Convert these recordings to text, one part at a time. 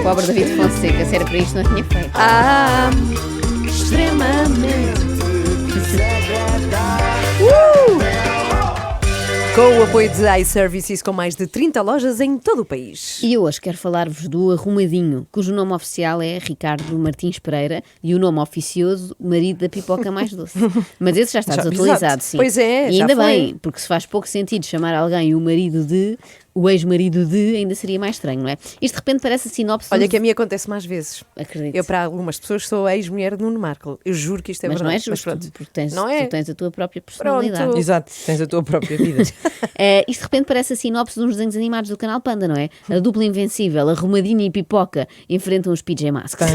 Pobre David Fonseca, se era para isto não tinha feito. Extremamente com o apoio de iServices, com mais de 30 lojas em todo o país. E eu hoje quero falar-vos do Arrumadinho, cujo nome oficial é Ricardo Martins Pereira e o nome oficioso, marido da pipoca mais doce. Mas esse já está desatualizado, sim. Pois é, e já ainda foi. bem, porque se faz pouco sentido chamar alguém o marido de, o ex-marido de, ainda seria mais estranho, não é? Isto de repente parece a sinopse... Olha que a mim acontece mais vezes. Acredito. Eu, para algumas pessoas, sou a ex-mulher de Nuno Marco. Eu juro que isto é Mas verdade. não é justo, Mas pronto. porque tens, Não é? tu tens a tua própria personalidade. Pronto. Exato, tens a tua própria vida. Isto de repente parece a sinopse de uns desenhos animados do canal Panda, não é? A dupla invencível, Arrumadinho e Pipoca, enfrentam os PJ Masks.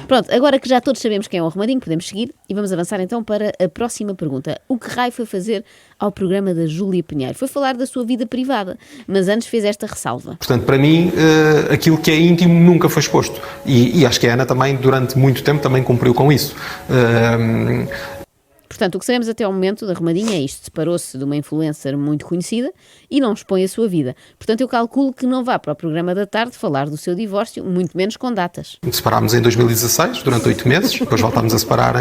Pronto, agora que já todos sabemos quem é o Arrumadinho, podemos seguir e vamos avançar então para a próxima pergunta. O que raio foi fazer ao programa da Júlia Pinheiro? Foi falar da sua vida privada, mas antes fez esta ressalva. Portanto, para mim, aquilo que é íntimo nunca foi exposto. E acho que a Ana também, durante muito tempo, também cumpriu com isso. Portanto, o que sabemos até ao momento da Arrumadinho é isto. Separou-se de uma influencer muito conhecida e não expõe a sua vida. Portanto, eu calculo que não vá para o programa da tarde falar do seu divórcio, muito menos com datas. Separámos em 2016, durante 8 meses, depois voltámos a separar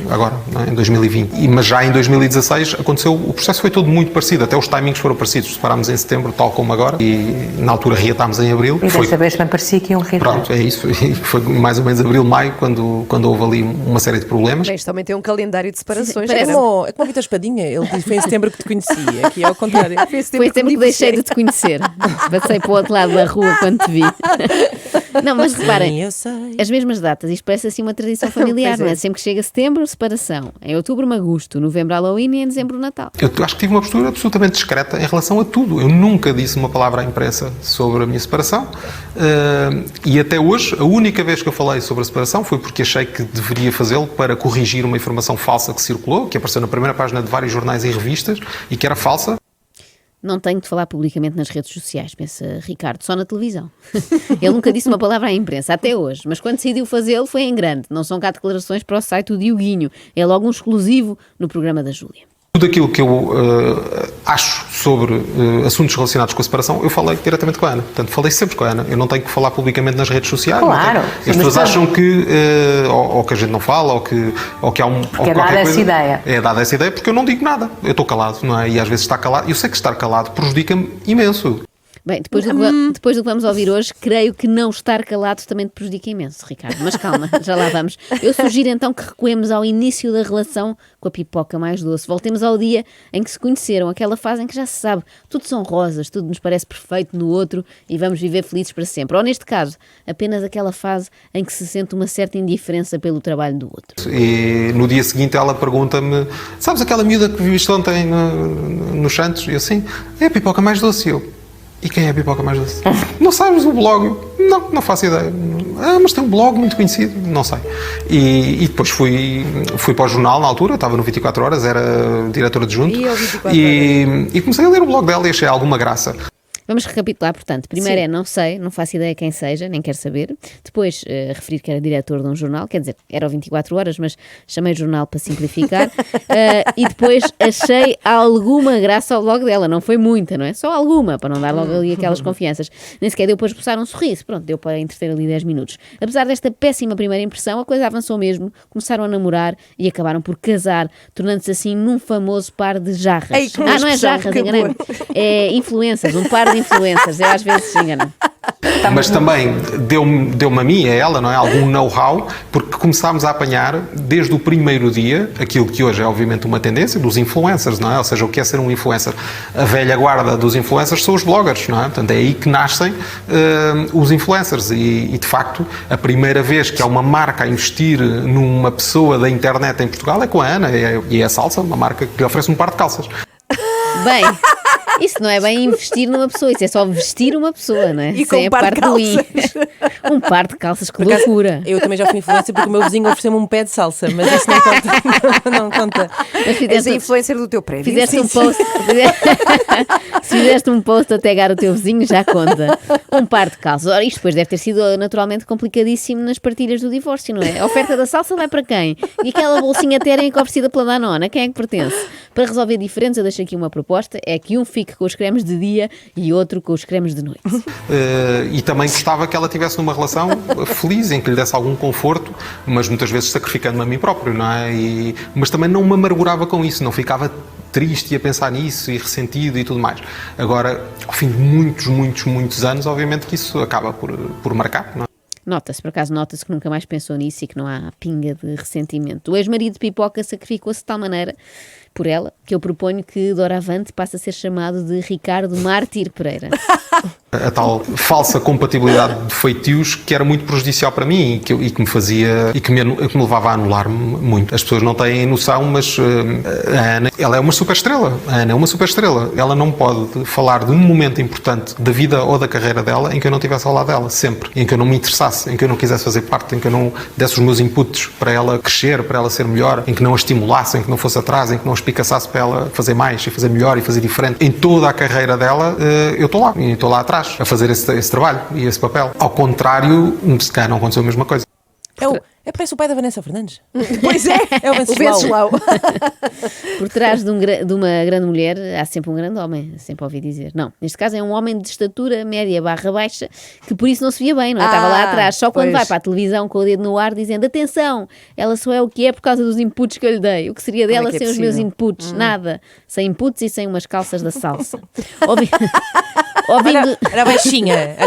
agora, não é? Em 2020. Mas já em 2016 aconteceu, o processo foi todo muito parecido, até os timings foram parecidos. Separámos em setembro, tal como agora, e na altura reatámos em abril. E desta vez também parecia que iam reatar. Pronto, é isso. E foi mais ou menos abril, maio, quando houve ali uma série de problemas. Bem, isto também tem um calendário de separações. Parece- Era- É como o Vitor Espadinha, ele disse foi em setembro que te conhecia, aqui é ao contrário. Foi sempre que deixei de te conhecer. Passei para o outro lado da rua quando te vi. Não, mas reparem, Sim, eu sei. as mesmas datas, isto parece assim uma tradição familiar, Pois é. não é? Sempre que chega setembro, separação. Em outubro, magusto. Novembro, Halloween e em dezembro, Natal. Eu acho que tive uma postura absolutamente discreta em relação a tudo. Eu nunca disse uma palavra à imprensa sobre a minha separação e até hoje a única vez que eu falei sobre a separação foi porque achei que deveria fazê-lo para corrigir uma informação falsa que circulou, que apareceu na primeira página de vários jornais e revistas e que era falsa. Não tenho de falar publicamente nas redes sociais, pensa Ricardo, só na televisão. Ele nunca disse uma palavra à imprensa, até hoje, mas quando decidiu fazê-lo foi em grande. Não são cá declarações para o site do Dioguinho, é logo um exclusivo no programa da Júlia. Tudo aquilo que eu acho sobre assuntos relacionados com a separação, eu falei diretamente com a Ana. Portanto, falei sempre com a Ana. Eu não tenho que falar publicamente nas redes sociais. Claro. As pessoas acham que ou que a gente não fala, ou que há um... Porque é dada essa ideia. É dada essa ideia porque eu não digo nada. Eu estou calado, não é? E às vezes estar calado... Eu sei que estar calado prejudica-me imenso. Bem, depois do que vamos ouvir hoje, creio que não estar calado também te prejudica imenso, Ricardo. Mas calma, já lá vamos. Eu sugiro então que recuemos ao início da relação com a pipoca mais doce. Voltemos ao dia em que se conheceram, aquela fase em que já se sabe, tudo são rosas, tudo nos parece perfeito no outro e vamos viver felizes para sempre. Ou neste caso, apenas aquela fase em que se sente uma certa indiferença pelo trabalho do outro. E no dia seguinte ela pergunta-me: sabes aquela miúda que viste ontem nos Santos? E eu, sim, é a pipoca mais doce. E eu: e quem é a pipoca mais doce? Não sabes o blog? Não faço ideia. Mas tem um blog muito conhecido? Não sei. E depois fui para o jornal na altura, estava no 24 Horas, era diretor adjunto. E comecei a ler o blog dela e achei alguma graça. Vamos recapitular, portanto. Primeiro Sim. não sei, não faço ideia quem seja, nem quero saber. Depois, referir que era diretor de um jornal, quer dizer, era o 24 Horas, mas chamei jornal para simplificar. E depois achei alguma graça ao blog dela, não foi muita, não é? Só alguma, para não dar logo ali aquelas confianças. Nem sequer deu para esboçar um sorriso, pronto, deu para entreter ali 10 minutos. Apesar desta péssima primeira impressão, a coisa avançou mesmo, começaram a namorar e acabaram por casar, tornando-se assim num famoso par de jarras. Ei, que boa Não é expressão, jarras, que enganei-me. É influencers, um par de influencers, eu às vezes engano. Mas também deu-me a mim e a ela, não é? Algum know-how, porque começámos a apanhar, desde o primeiro dia, aquilo que hoje é obviamente uma tendência dos influencers, não é? Ou seja, o que é ser um influencer? A velha guarda dos influencers são os bloggers, não é? Portanto, é aí que nascem os influencers e, de facto, a primeira vez que há uma marca a investir numa pessoa da internet em Portugal é com a Ana, e é a Salsa, uma marca que lhe oferece um par de calças. Bem, isso não é bem investir numa pessoa, isso é só vestir uma pessoa, não é? E Isso com é um a par de parte do in. calças. Um par de calças, que loucura. Eu também já fui influencer porque o meu vizinho ofereceu-me um pé de salsa, mas isso não conta. Não conta. Mas És a fizeste, influencer do teu prédio. fizeste um post. Se fizeste um post a tagar o teu vizinho, já conta. Um par de calças. Ora, isto depois deve ter sido naturalmente complicadíssimo nas partilhas do divórcio, não é? A oferta da salsa vai para quem? E aquela bolsinha térmica oferecida pela Danone, a quem é que pertence? Para resolver diferentes, eu deixo aqui uma proposta. gosta é que um fique com os cremes de dia e outro com os cremes de noite. E também gostava que ela estivesse numa relação feliz, em que lhe desse algum conforto, mas muitas vezes sacrificando-me a mim próprio, não é? Mas também não me amargurava com isso, não ficava triste a pensar nisso e ressentido e tudo mais. Agora, ao fim de muitos anos, obviamente que isso acaba por marcar, não é? Nota-se, por acaso, nota-se que nunca mais pensou nisso e que não há pinga de ressentimento. O ex-marido de Pipoca sacrificou-se de tal maneira por ela que eu proponho que doravante passe a ser chamado de Ricardo Mártir Pereira. A tal falsa compatibilidade de feitios que era muito prejudicial para mim e que me fazia e que me levava a anular-me muito. As pessoas não têm noção, mas a Ana, ela é uma superestrela. A Ana é uma superestrela. Ela não pode falar de um momento importante da vida ou da carreira dela em que eu não estivesse ao lado dela, sempre. Em que eu não me interessasse, em que eu não quisesse fazer parte, em que eu não desse os meus inputs para ela crescer, para ela ser melhor, em que não a estimulasse, em que não fosse atrás, em que não a espicaçasse para ela fazer mais e fazer melhor e fazer diferente. Em toda a carreira dela, eu estou lá. E estou lá atrás a fazer esse trabalho e esse papel. Ao contrário, se calhar não aconteceu a mesma coisa. Parece o pai da Vanessa Fernandes. Pois é, É o Venceslau. Por trás de uma grande mulher há sempre um grande homem, sempre ouvi dizer. Não, neste caso é um homem de estatura média/baixa que por isso não se via bem, não é? Estava lá atrás, só quando vai para a televisão com o dedo no ar dizendo atenção, ela só é o que é por causa dos inputs que eu lhe dei. O que seria dela sem os meus inputs? Nada. Sem inputs e sem umas calças da salsa. Era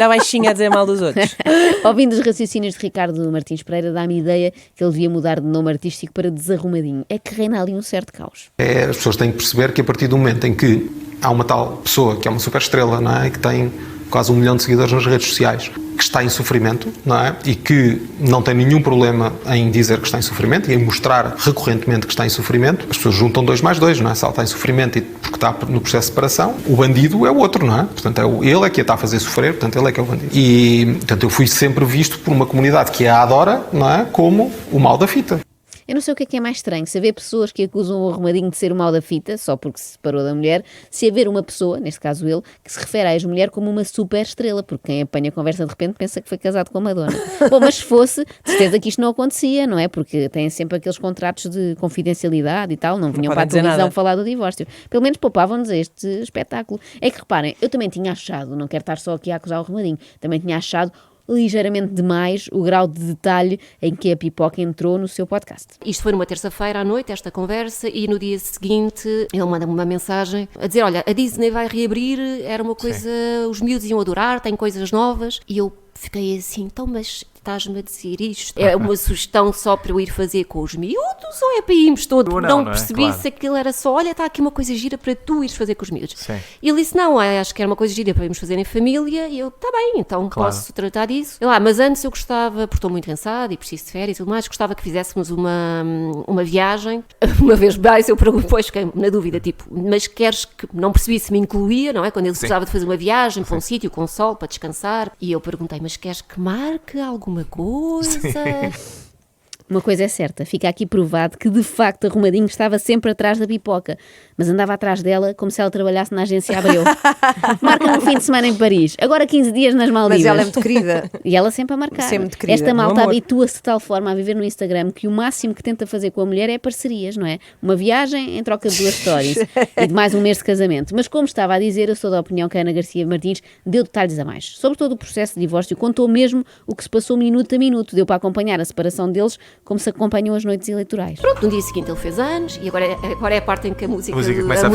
baixinha a dizer mal dos outros. Ouvindo os raciocínios de Ricardo Martins Pereira, dá-me ideia que ele devia mudar de nome artístico para Desarrumadinho. É que reina ali um certo caos. As pessoas têm que perceber que a partir do momento em que há uma tal pessoa que é uma superestrela, não é? Que tem quase 1 milhão de seguidores nas redes sociais, que está em sofrimento, não é? E que não tem nenhum problema em dizer que está em sofrimento e em mostrar recorrentemente que está em sofrimento, as pessoas juntam 2 mais 2, não é? Se ela está em sofrimento e porque está no processo de separação, o bandido é o outro, não é? Portanto, ele é que a está a fazer sofrer, portanto, ele é que é o bandido. E, portanto, eu fui sempre visto por uma comunidade que a adora, não é? Como o mal da fita. Eu não sei o que é mais estranho, se haver pessoas que acusam o Arrumadinho de ser o mal da fita, só porque se separou da mulher, se haver uma pessoa, neste caso ele, que se refere à ex-mulher como uma super estrela, porque quem apanha a conversa de repente pensa que foi casado com a Madonna. Bom, mas se fosse, de certeza que isto não acontecia, não é? Porque têm sempre aqueles contratos de confidencialidade e tal, não vinham para a televisão falar do divórcio. Pelo menos poupavam-nos este espetáculo. É que reparem, eu também tinha achado, não quero estar só aqui a acusar o Arrumadinho, também tinha achado ligeiramente demais o grau de detalhe em que a Pipoca entrou no seu podcast. Isto foi numa terça-feira à noite, esta conversa, e no dia seguinte ele manda-me uma mensagem a dizer, olha, a Disney vai reabrir, era uma coisa, os miúdos iam adorar, tem coisas novas, e eu fiquei assim, então mas estás-me a dizer isto? É uma sugestão só para eu ir fazer com os miúdos ou é para irmos todos? Não percebi se aquilo era só, olha, está aqui uma coisa gira para tu ires fazer com os miúdos. Sim. E ele disse, não, acho que era uma coisa gira para irmos fazer em família, e eu, está bem, então posso tratar disso. Lá, mas antes eu gostava, porque estou muito cansada e preciso de férias e tudo mais, gostava que fizéssemos uma viagem. Uma vez mais eu pergunto, depois fiquei na dúvida, tipo, mas queres que, não percebi se me incluía, não é? Quando ele precisava de fazer uma viagem para um sítio com sol, para descansar, e eu perguntei, mas queres que marque alguma coisa? Uma coisa é certa, fica aqui provado que de facto Arrumadinho estava sempre atrás da Pipoca, mas andava atrás dela como se ela trabalhasse na agência Abreu. Marca um fim de semana em Paris, agora 15 dias nas Maldivas. Mas ela é muito querida. E ela sempre a marcar. Sempre muito querida. Esta malta habitua-se de tal forma a viver no Instagram que o máximo que tenta fazer com a mulher é parcerias, não é? Uma viagem em troca de 2 stories e de mais um mês de casamento. Mas como estava a dizer, eu sou da opinião que a Ana Garcia Martins deu detalhes a mais. Sobre todo o processo de divórcio, contou mesmo o que se passou minuto a minuto, deu para acompanhar a separação deles como se acompanham as noites eleitorais. Pronto, no dia seguinte ele fez anos, e agora é a parte em que a música começa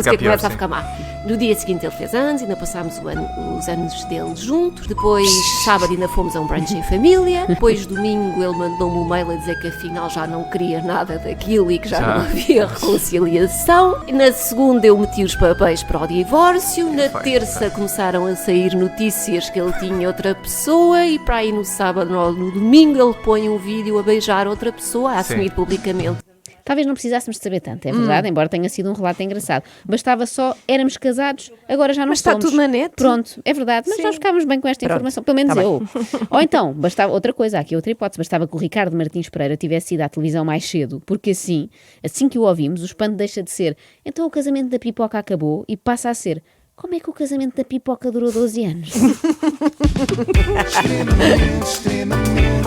a ficar má. No dia seguinte ele fez anos, ainda passámos os anos dele juntos, depois sábado ainda fomos a um brunch em família, depois domingo ele mandou-me um mail a dizer que afinal já não queria nada daquilo e que já não havia reconciliação. Na segunda eu meti os papéis para o divórcio, na terça começaram a sair notícias que ele tinha outra pessoa, e para aí no sábado ou no domingo ele põe um vídeo a beijar outra pessoa, a assumir publicamente. Talvez não precisássemos de saber tanto, é verdade, embora tenha sido um relato engraçado. Bastava só, éramos casados, agora já não mas somos. Está tudo na net. Pronto, é verdade, mas nós ficámos bem com esta informação, pelo menos eu. Ou então, bastava outra coisa, há aqui outra hipótese, bastava que o Ricardo Martins Pereira tivesse ido à televisão mais cedo, porque assim que o ouvimos, o espanto deixa de ser, então o casamento da Pipoca acabou, e passa a ser, como é que o casamento da Pipoca durou 12 anos? Extremamente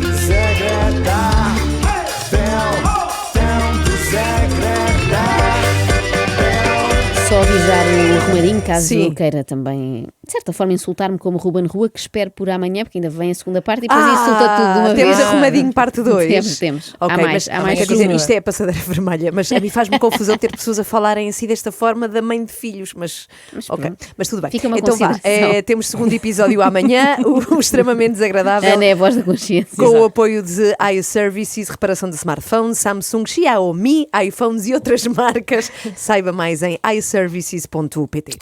desagradável. só avisar o Arrumadinho, caso Sim. queira também, de certa forma, insultar-me como Ruben Rua, que espero por amanhã, porque ainda vem a segunda parte e depois insulta tudo de uma temos vez. Arrumadinho parte 2. Temos. Ok, Há mais, mas há mais quer dizer, uma. isto é a passadeira vermelha, mas a mim faz-me confusão ter pessoas a falarem assim desta forma da mãe de filhos, mas ok, pronto. mas tudo bem. Fica uma Então vá, consideração. temos segundo episódio amanhã, o extremamente desagradável. Ana é a voz da consciência. Com o apoio de iServices, reparação de smartphones, Samsung, Xiaomi, iPhones e outras marcas. Saiba mais em iServices.pt.